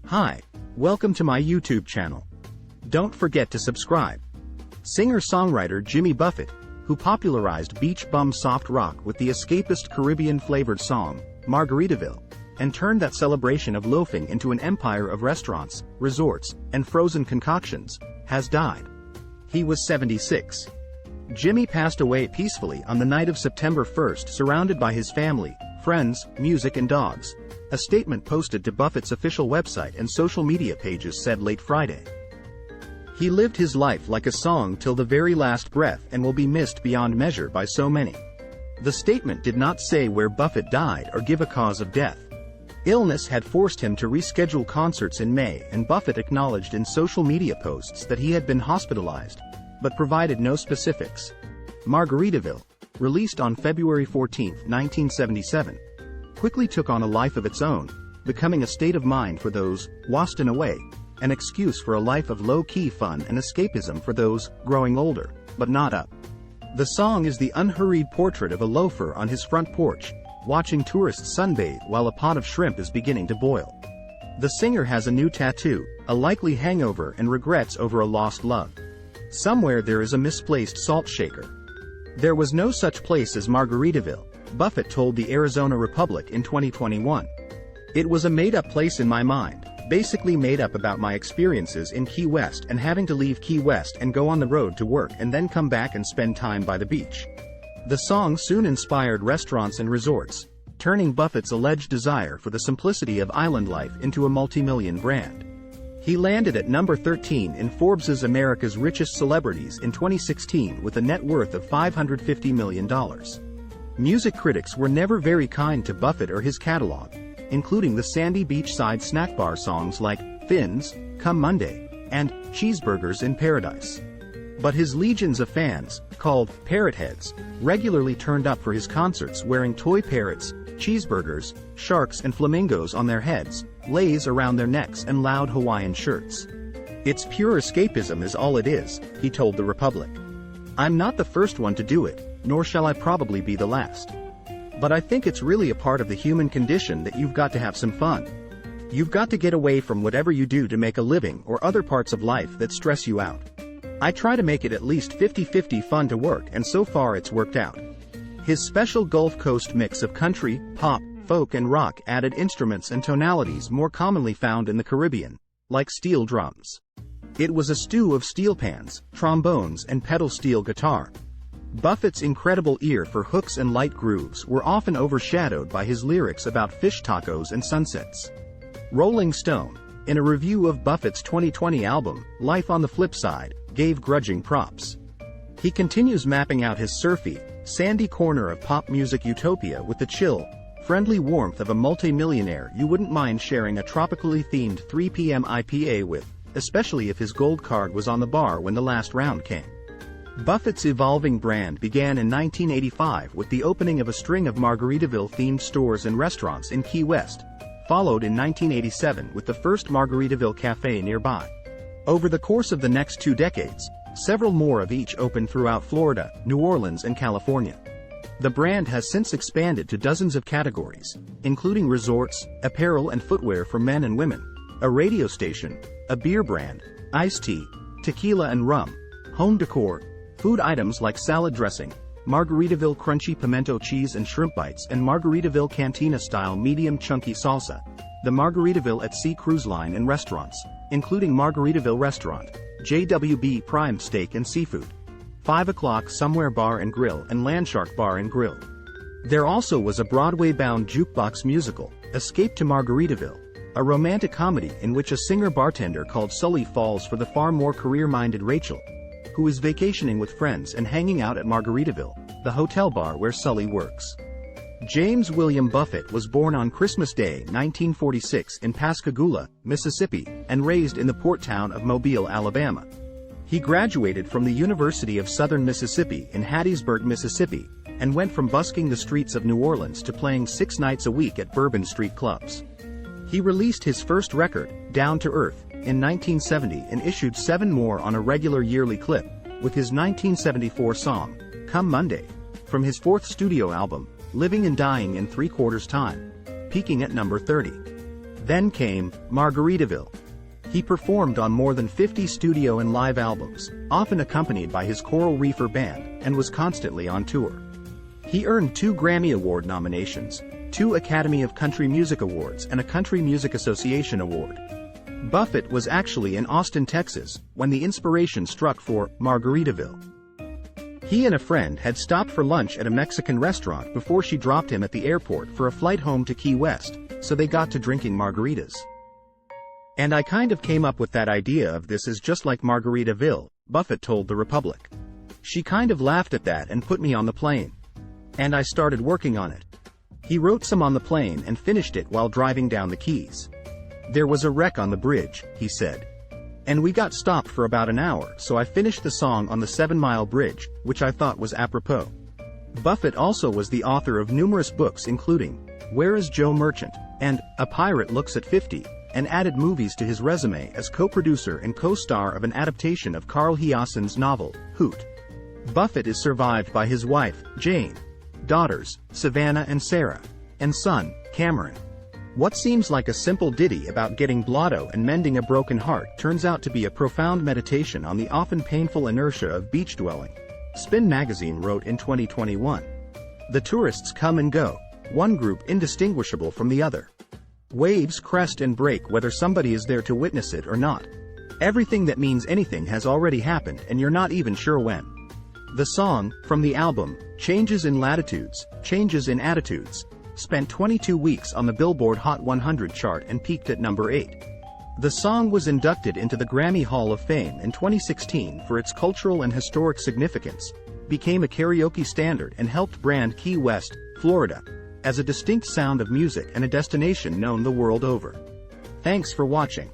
Hi, welcome to my YouTube channel. Don't forget to subscribe. Singer-songwriter Jimmy Buffett, who popularized beach bum soft rock with the escapist Caribbean-flavored song, Margaritaville, and turned that celebration of loafing into an empire of restaurants, resorts, and frozen concoctions, has died. He was 76. Jimmy passed away peacefully on the night of September 1st, surrounded by his family, friends, music and dogs. A statement posted to Buffett's official website and social media pages said late Friday. He lived his life like a song till the very last breath and will be missed beyond measure by so many. The statement did not say where Buffett died or give a cause of death. Illness had forced him to reschedule concerts in May, and Buffett acknowledged in social media posts that he had been hospitalized, but provided no specifics. Margaritaville, released on February 14, 1977, quickly took on a life of its own, becoming a state of mind for those wastin away, an excuse for a life of low-key fun and escapism for those growing older, but not up. The song is the unhurried portrait of a loafer on his front porch, watching tourists sunbathe while a pot of shrimp is beginning to boil. The singer has a new tattoo, a likely hangover, and regrets over a lost love. Somewhere there is a misplaced salt shaker. There was no such place as Margaritaville, Buffett told the Arizona Republic in 2021. It was a made-up place in my mind, basically made up about my experiences in Key West and having to leave Key West and go on the road to work and then come back and spend time by the beach. The song soon inspired restaurants and resorts, turning Buffett's alleged desire for the simplicity of island life into a multi-million brand. He landed at number 13 in Forbes' America's Richest Celebrities in 2016 with a net worth of $550 million. Music critics were never very kind to Buffett or his catalog, including the sandy beachside snack bar songs like Fins, Come Monday, and Cheeseburgers in Paradise. But his legions of fans, called parrot heads, regularly turned up for his concerts wearing toy parrots, cheeseburgers, sharks and flamingos on their heads, leis around their necks and loud Hawaiian shirts. It's pure escapism is all it is, he told the Republic. I'm not the first one to do it, nor shall I probably be the last. But I think it's really a part of the human condition that you've got to have some fun. You've got to get away from whatever you do to make a living or other parts of life that stress you out. I try to make it at least 50-50 fun to work, and so far it's worked out. His special Gulf Coast mix of country, pop, folk and rock added instruments and tonalities more commonly found in the Caribbean, like steel drums. It was a stew of steel pans, trombones and pedal steel guitar. Buffett's incredible ear for hooks and light grooves were often overshadowed by his lyrics about fish tacos and sunsets. Rolling Stone, in a review of Buffett's 2020 album, Life on the Flip Side, gave grudging props. He continues mapping out his surfy, sandy corner of pop music utopia with the chill, friendly warmth of a multi-millionaire you wouldn't mind sharing a tropically themed 3 p.m. IPA with, especially if his gold card was on the bar when the last round came. Buffett's evolving brand began in 1985 with the opening of a string of Margaritaville-themed stores and restaurants in Key West, followed in 1987 with the first Margaritaville Cafe nearby. Over the course of the next 2 decades, several more of each opened throughout Florida, New Orleans and California. The brand has since expanded to dozens of categories, including resorts, apparel and footwear for men and women, a radio station, a beer brand, iced tea, tequila and rum, home decor, food items like salad dressing, Margaritaville crunchy pimento cheese and shrimp bites, and Margaritaville Cantina-style medium chunky salsa. The Margaritaville at Sea cruise line and restaurants, including Margaritaville Restaurant, JWB Prime Steak and Seafood, 5 O'Clock Somewhere Bar and Grill and Landshark Bar and Grill. There also was a Broadway-bound jukebox musical, Escape to Margaritaville, a romantic comedy in which a singer-bartender called Sully falls for the far more career-minded Rachel, who is vacationing with friends and hanging out at Margaritaville, the hotel bar where Sully works. James William Buffett was born on Christmas Day 1946 in Pascagoula, Mississippi, and raised in the port town of Mobile, Alabama. He graduated from the University of Southern Mississippi in Hattiesburg, Mississippi, and went from busking the streets of New Orleans to playing 6 nights a week at Bourbon Street clubs. He released his first record, Down to Earth, in 1970 and issued 7 more on a regular yearly clip, with his 1974 song, Come Monday, from his 4th studio album, Living and Dying in 3/4 Time, peaking at number 30. Then came Margaritaville. He performed on more than 50 studio and live albums, often accompanied by his Coral Reefer band, and was constantly on tour. He earned 2 Grammy Award nominations, 2 Academy of Country Music Awards and a Country Music Association Award. Buffett was actually in Austin, Texas, when the inspiration struck for Margaritaville. He and a friend had stopped for lunch at a Mexican restaurant before she dropped him at the airport for a flight home to Key West, so they got to drinking margaritas. "And I kind of came up with that idea of this is just like Margaritaville," Buffett told the Republic. "She kind of laughed at that and put me on the plane. And I started working on it." He wrote some on the plane and finished it while driving down the Keys. "There was a wreck on the bridge," he said. "And we got stopped for about an hour, so I finished the song on the 7-Mile Bridge, which I thought was apropos." Buffett also was the author of numerous books including Where is Joe Merchant? And A Pirate Looks at 50, and added movies to his resume as co-producer and co-star of an adaptation of Carl Hiaasen's novel, Hoot. Buffett is survived by his wife, Jane, daughters, Savannah and Sarah, and son, Cameron. What seems like a simple ditty about getting blotto and mending a broken heart turns out to be a profound meditation on the often painful inertia of beach dwelling, Spin magazine wrote in 2021. The tourists come and go, one group indistinguishable from the other. Waves crest and break whether somebody is there to witness it or not. Everything that means anything has already happened and you're not even sure when. The song, from the album, Changes in Latitudes, Changes in Attitudes, spent 22 weeks on the Billboard Hot 100 chart and peaked at number 8. The song was inducted into the Grammy Hall of Fame in 2016 for its cultural and historic significance, became a karaoke standard and helped brand Key West, Florida, as a distinct sound of music and a destination known the world over. Thanks for watching.